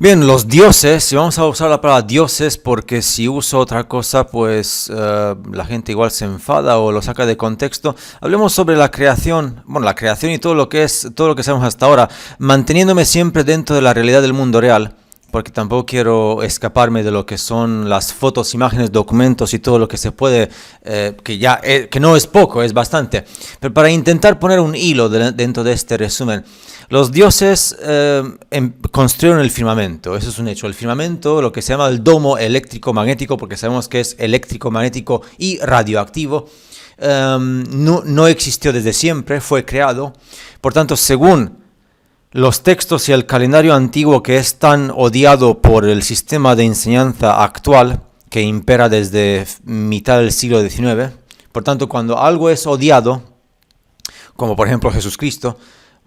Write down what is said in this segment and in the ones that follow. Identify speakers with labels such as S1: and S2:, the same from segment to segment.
S1: Bien, los dioses, y vamos a usar la palabra dioses porque si uso otra cosa, pues la gente igual se enfada o lo saca de contexto. Hablemos sobre la creación, bueno, la creación y todo lo que es, todo lo que sabemos hasta ahora, manteniéndome siempre dentro de la realidad del mundo real, porque tampoco quiero escaparme de lo que son las fotos, imágenes, documentos y todo lo que se puede, que no es poco, es bastante. Pero para intentar poner un hilo dentro de este resumen, los dioses construyeron el firmamento, eso es un hecho. El firmamento, lo que se llama el domo eléctrico magnético, porque sabemos que es eléctrico magnético y radioactivo, no existió desde siempre, fue creado. Por tanto, según los textos y el calendario antiguo que es tan odiado por el sistema de enseñanza actual que impera desde mitad del siglo XIX, por tanto, cuando algo es odiado, como por ejemplo Jesucristo,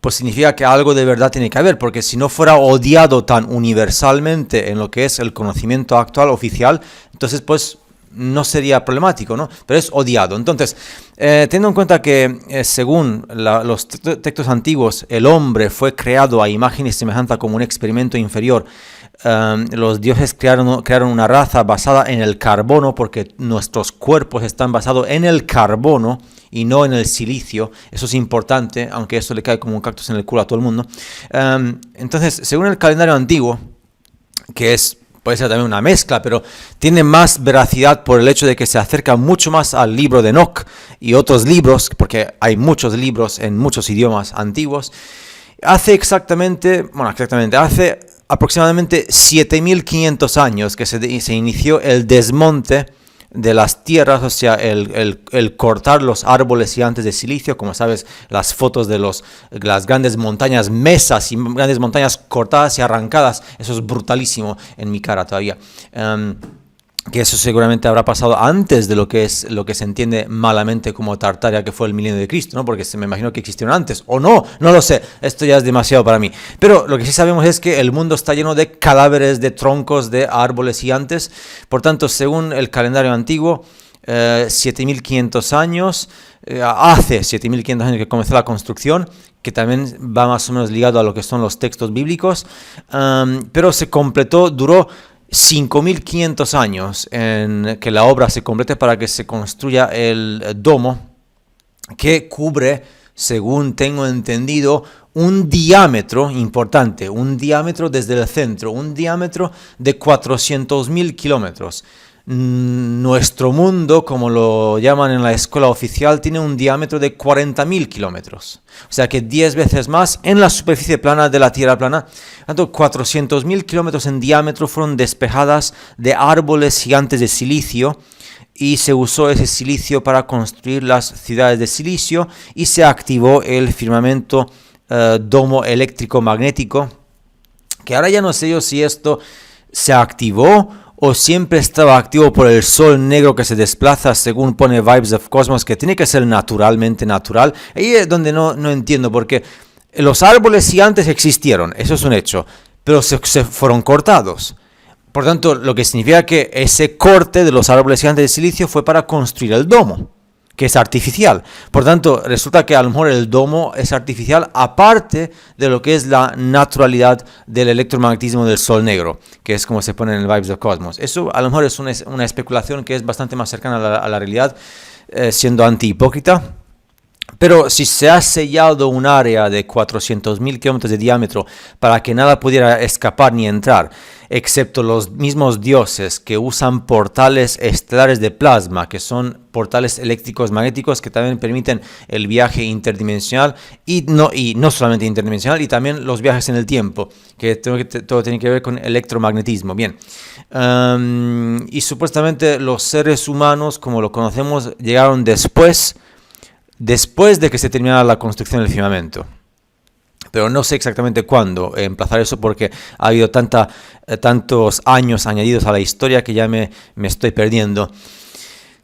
S1: pues significa que algo de verdad tiene que haber, porque si no fuera odiado tan universalmente en lo que es el conocimiento actual oficial, entonces pues no sería problemático, ¿no? Pero es odiado. Entonces, teniendo en cuenta que según los textos antiguos, el hombre fue creado a imagen y semejanza como un experimento inferior, los dioses crearon una raza basada en el carbono, porque nuestros cuerpos están basados en el carbono y no en el silicio. Eso es importante, aunque eso le cae como un cactus en el culo a todo el mundo. Entonces, según el calendario antiguo, que puede ser también una mezcla, pero tiene más veracidad por el hecho de que se acerca mucho más al libro de Enoch y otros libros, porque hay muchos libros en muchos idiomas antiguos. Hace aproximadamente 7.500 años que se inició el desmonte de las tierras, o sea, el cortar los árboles gigantes de silicio. Como sabes, las fotos de las grandes montañas, mesas y grandes montañas cortadas y arrancadas, eso es brutalísimo en mi cara todavía. Que eso seguramente habrá pasado antes de lo que se entiende malamente como Tartaria, que fue el milenio de Cristo, ¿no? Porque me imagino que existieron antes, o no lo sé, esto ya es demasiado para mí. Pero lo que sí sabemos es que el mundo está lleno de cadáveres, de troncos, de árboles gigantes. Por tanto, según el calendario antiguo, 7.500 años, hace 7.500 años que comenzó la construcción, que también va más o menos ligado a lo que son los textos bíblicos, pero duró 5.500 años en que la obra se complete para que se construya el domo, que cubre, según tengo entendido, un diámetro importante, un diámetro desde el centro, un diámetro de 400.000 kilómetros. Nuestro mundo, como lo llaman en la escuela oficial, tiene un diámetro de 40.000 kilómetros. O sea que 10 veces más en la superficie plana de la Tierra plana. Tanto 400.000 kilómetros en diámetro fueron despejadas de árboles gigantes de silicio, y se usó ese silicio para construir las ciudades de silicio, y se activó el firmamento domo eléctrico magnético, que ahora ya no sé yo si esto se activó o siempre estaba activo por el sol negro que se desplaza, según pone Vibes of Cosmos, que tiene que ser naturalmente natural. Ahí es donde no entiendo, porque los árboles gigantes existieron, eso es un hecho, pero se fueron cortados. Por tanto, lo que significa que ese corte de los árboles gigantes de silicio fue para construir el domo, que es artificial. Por tanto, resulta que a lo mejor el domo es artificial, aparte de lo que es la naturalidad del electromagnetismo del sol negro, que es como se pone en el Vibes of Cosmos. Eso a lo mejor es una especulación que es bastante más cercana a la realidad, siendo anti-hipócrita. Pero si se ha sellado un área de 400.000 kilómetros de diámetro para que nada pudiera escapar ni entrar, excepto los mismos dioses que usan portales estelares de plasma, que son portales eléctricos magnéticos que también permiten el viaje interdimensional, y no solamente interdimensional, y también los viajes en el tiempo, que todo tiene que ver con electromagnetismo. Bien, y supuestamente los seres humanos, como lo conocemos, llegaron después de que se terminara la construcción del firmamento. Pero no sé exactamente cuándo emplazar eso, porque ha habido tantos años añadidos a la historia que ya me estoy perdiendo.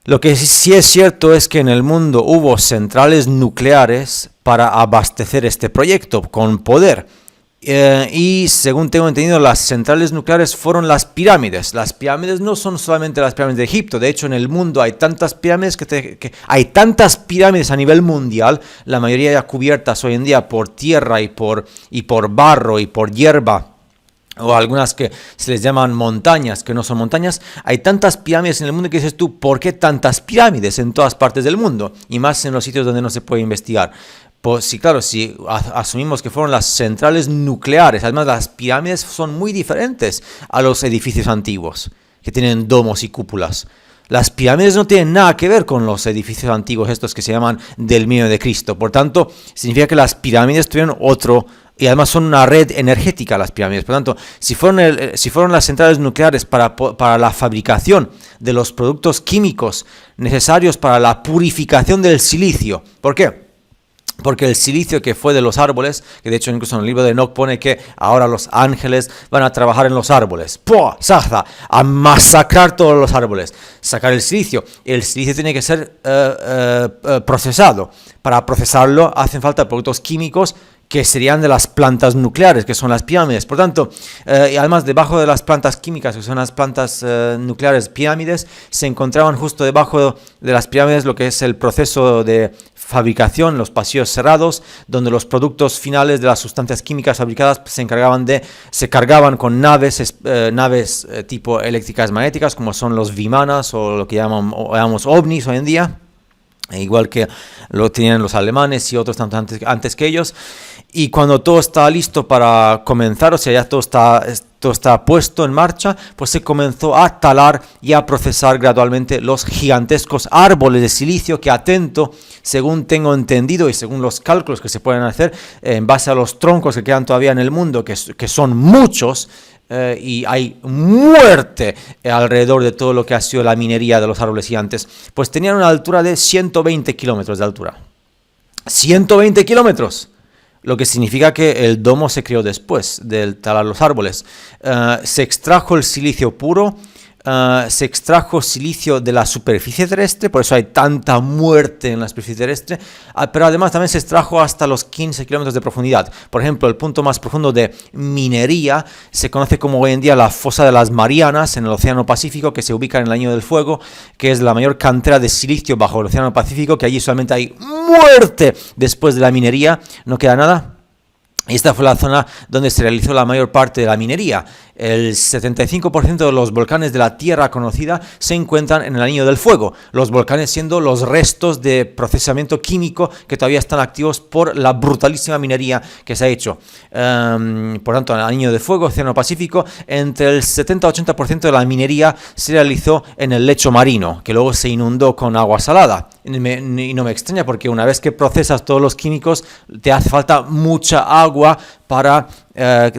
S1: Lo que sí es cierto es que en el mundo hubo centrales nucleares para abastecer este proyecto con poder. Y según tengo entendido, las centrales nucleares fueron las pirámides. Las pirámides no son solamente las pirámides de Egipto. De hecho, en el mundo hay tantas pirámides que hay tantas pirámides a nivel mundial, la mayoría ya cubiertas hoy en día por tierra y por barro y por hierba o algunas que se les llaman montañas, que no son montañas. Hay tantas pirámides en el mundo que dices tú, ¿por qué tantas pirámides en todas partes del mundo? Y más en los sitios donde no se puede investigar. Pues sí, claro, si asumimos que fueron las centrales nucleares, además las pirámides son muy diferentes a los edificios antiguos, que tienen domos y cúpulas. Las pirámides no tienen nada que ver con los edificios antiguos, estos que se llaman del milenio de Cristo. Por tanto, significa que las pirámides tuvieron otro, y además son una red energética las pirámides. Por tanto, si fueron las centrales nucleares para la fabricación de los productos químicos necesarios para la purificación del silicio. ¿Por qué? Porque el silicio que fue de los árboles, que de hecho incluso en el libro de Enoch pone que ahora los ángeles van a trabajar en los árboles. ¡Pua! ¡Saza! A masacrar todos los árboles. Sacar el silicio. El silicio tiene que ser procesado. Para procesarlo hacen falta productos químicos que serían de las plantas nucleares, que son las pirámides. Por tanto, y además debajo de las plantas químicas, que son las plantas nucleares pirámides, se encontraban justo debajo de las pirámides lo que es el proceso de fabricación, los pasillos cerrados, donde los productos finales de las sustancias químicas fabricadas se cargaban con naves tipo eléctricas magnéticas, como son los vimanas o lo que llamamos ovnis hoy en día, igual que lo tenían los alemanes y otros tanto antes que ellos. Y cuando todo está listo para comenzar, o sea, ya todo está puesto en marcha, pues se comenzó a talar y a procesar gradualmente los gigantescos árboles de silicio que, atento, según tengo entendido y según los cálculos que se pueden hacer, en base a los troncos que quedan todavía en el mundo, que son muchos, y hay muerte alrededor de todo lo que ha sido la minería de los árboles gigantes, pues tenían una altura de 120 kilómetros de altura. 120 kilómetros. Lo que significa que el domo se creó después de talar los árboles. Se extrajo el silicio puro, se extrajo silicio de la superficie terrestre, por eso hay tanta muerte en la superficie terrestre, pero además también se extrajo hasta los 15 kilómetros de profundidad. Por ejemplo, el punto más profundo de minería se conoce como hoy en día la fosa de las Marianas en el Océano Pacífico, que se ubica en el Anillo del Fuego, que es la mayor cantera de silicio bajo el Océano Pacífico, que allí solamente hay muerte después de la minería, no queda nada. Y esta fue la zona donde se realizó la mayor parte de la minería. El 75% de los volcanes de la Tierra conocida se encuentran en el Anillo del Fuego. Los volcanes siendo los restos de procesamiento químico que todavía están activos por la brutalísima minería que se ha hecho. Por tanto, en el Anillo del Fuego, Océano Pacífico, entre el 70-80% de la minería se realizó en el lecho marino, que luego se inundó con agua salada. Y no me extraña, porque una vez que procesas todos los químicos, te hace falta mucha agua para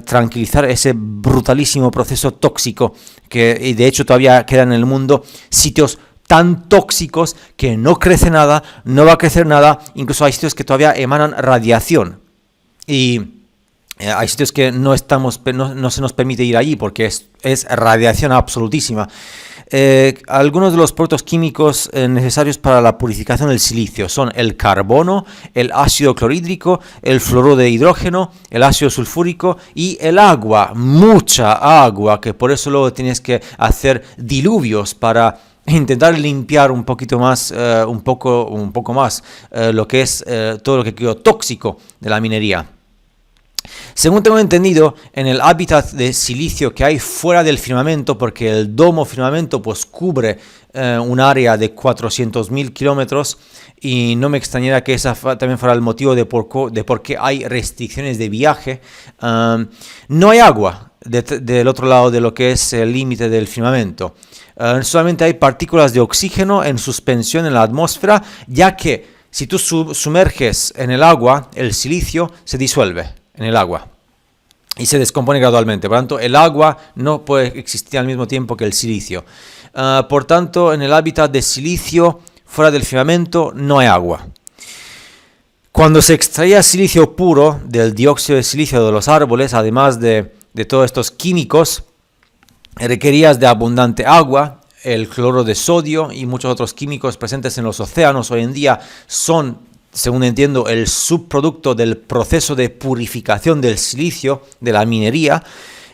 S1: tranquilizar ese brutalísimo proceso tóxico, y de hecho todavía quedan en el mundo sitios tan tóxicos que no crece nada, no va a crecer nada, incluso hay sitios que todavía emanan radiación, y hay sitios que no se nos permite ir allí porque es radiación absolutísima. Algunos de los productos químicos necesarios para la purificación del silicio son el carbono, el ácido clorhídrico, el fluoruro de hidrógeno, el ácido sulfúrico y el agua, mucha agua, que por eso luego tienes que hacer diluvios para intentar limpiar un poquito más, un poco más lo que es todo lo que quedó tóxico de la minería. Según tengo entendido, en el hábitat de silicio que hay fuera del firmamento, porque el domo firmamento pues cubre un área de 400.000 kilómetros, y no me extrañaría que ese también fuera el motivo de por qué hay restricciones de viaje. No hay agua del otro lado de lo que es el límite del firmamento. Solamente hay partículas de oxígeno en suspensión en la atmósfera, ya que si tú sumerges en el agua, el silicio se disuelve en el agua y se descompone gradualmente. Por tanto, el agua no puede existir al mismo tiempo que el silicio. Por tanto, en el hábitat de silicio fuera del firmamento no hay agua. Cuando se extraía silicio puro del dióxido de silicio de los árboles, además de todos estos químicos, requerías de abundante agua. El cloro de sodio y muchos otros químicos presentes en los océanos hoy en día son, según entiendo, el subproducto del proceso de purificación del silicio de la minería.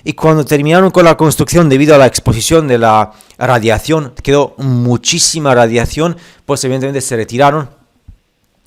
S1: Y cuando terminaron con la construcción, debido a la exposición de la radiación, quedó muchísima radiación, pues evidentemente se retiraron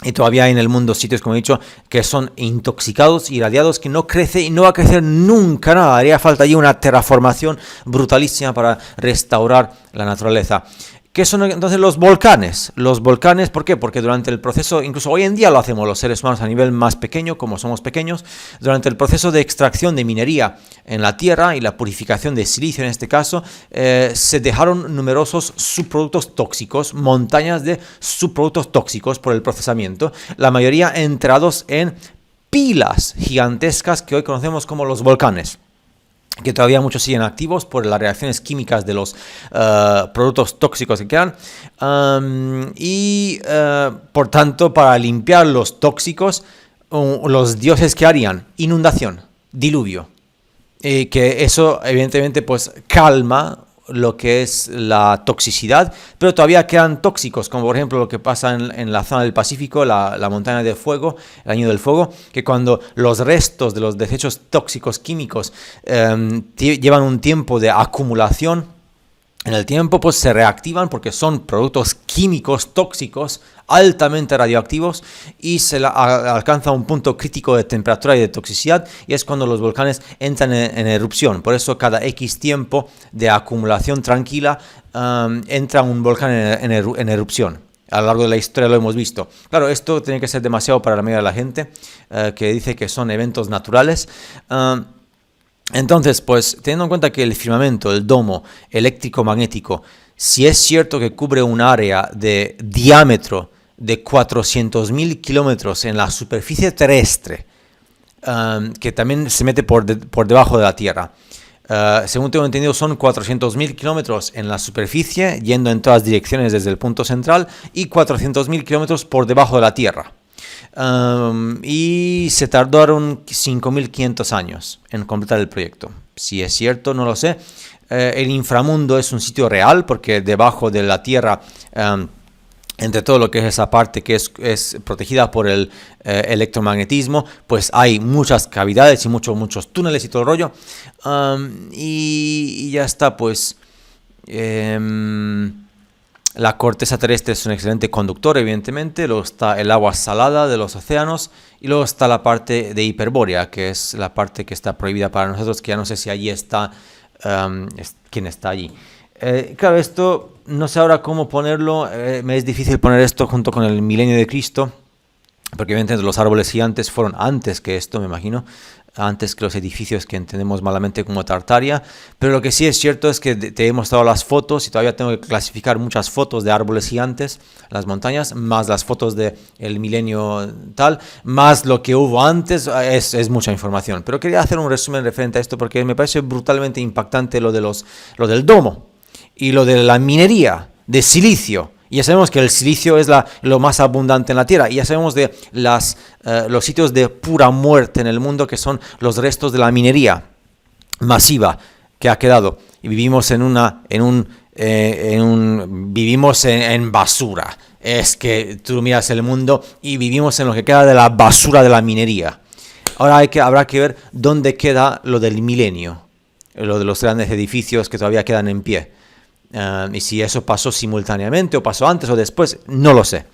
S1: Y todavía hay en el mundo sitios, como he dicho, que son intoxicados, irradiados, que no crece y no va a crecer nunca nada. Haría falta allí una terraformación brutalísima para restaurar la naturaleza. ¿Qué son entonces los volcanes? Los volcanes, ¿por qué? Porque durante el proceso, incluso hoy en día lo hacemos los seres humanos a nivel más pequeño, como somos pequeños, durante el proceso de extracción de minería en la tierra y la purificación de silicio en este caso, se dejaron numerosos subproductos tóxicos, montañas de subproductos tóxicos por el procesamiento, la mayoría entrados en pilas gigantescas que hoy conocemos como los volcanes, que todavía muchos siguen activos por las reacciones químicas de los productos tóxicos que quedan, por tanto, para limpiar los tóxicos, los dioses que harían inundación, diluvio, que eso evidentemente pues calma lo que es la toxicidad, pero todavía quedan tóxicos, como por ejemplo lo que pasa en la zona del Pacífico, la montaña de fuego, el año del fuego, que cuando los restos de los desechos tóxicos químicos llevan un tiempo de acumulación en el tiempo, pues se reactivan porque son productos químicos tóxicos altamente radioactivos y alcanza un punto crítico de temperatura y de toxicidad, y es cuando los volcanes entran en erupción. Por eso cada X tiempo de acumulación tranquila entra un volcán en erupción. A lo largo de la historia lo hemos visto. Claro, esto tiene que ser demasiado para la mayoría de la gente que dice que son eventos naturales. Entonces, pues, teniendo en cuenta que el firmamento, el domo eléctrico-magnético, si es cierto que cubre un área de diámetro de 400.000 kilómetros en la superficie terrestre, que también se mete por debajo de la Tierra, según tengo entendido, son 400.000 kilómetros en la superficie, yendo en todas direcciones desde el punto central, y 400.000 kilómetros por debajo de la Tierra. Y se tardaron 5.500 años en completar el proyecto. Si es cierto, no lo sé. El inframundo es un sitio real porque debajo de la Tierra, entre todo lo que es esa parte que es protegida por el electromagnetismo, pues hay muchas cavidades y muchos túneles y todo el rollo. Y ya está, pues... La corteza terrestre es un excelente conductor, evidentemente. Luego está el agua salada de los océanos. Y luego está la parte de Hiperbórea, que es la parte que está prohibida para nosotros, que ya no sé si allí está... ¿quién está allí? Claro, esto no sé ahora cómo ponerlo. Me es difícil poner esto junto con el milenio de Cristo, porque evidentemente los árboles gigantes fueron antes que esto, me imagino, antes que los edificios que entendemos malamente como Tartaria. Pero lo que sí es cierto es que te he mostrado las fotos y todavía tengo que clasificar muchas fotos de árboles gigantes, las montañas, más las fotos del milenio tal, más lo que hubo antes. Es mucha información, pero quería hacer un resumen referente a esto porque me parece brutalmente impactante lo del domo y lo de la minería de silicio. Y ya sabemos que el silicio es lo más abundante en la Tierra. Y ya sabemos de los sitios de pura muerte en el mundo, que son los restos de la minería masiva que ha quedado. Y vivimos vivimos en basura. Es que tú miras el mundo y vivimos en lo que queda de la basura de la minería. Ahora habrá que ver dónde queda lo del milenio, lo de los grandes edificios que todavía quedan en pie. Y si eso pasó simultáneamente o pasó antes o después, no lo sé.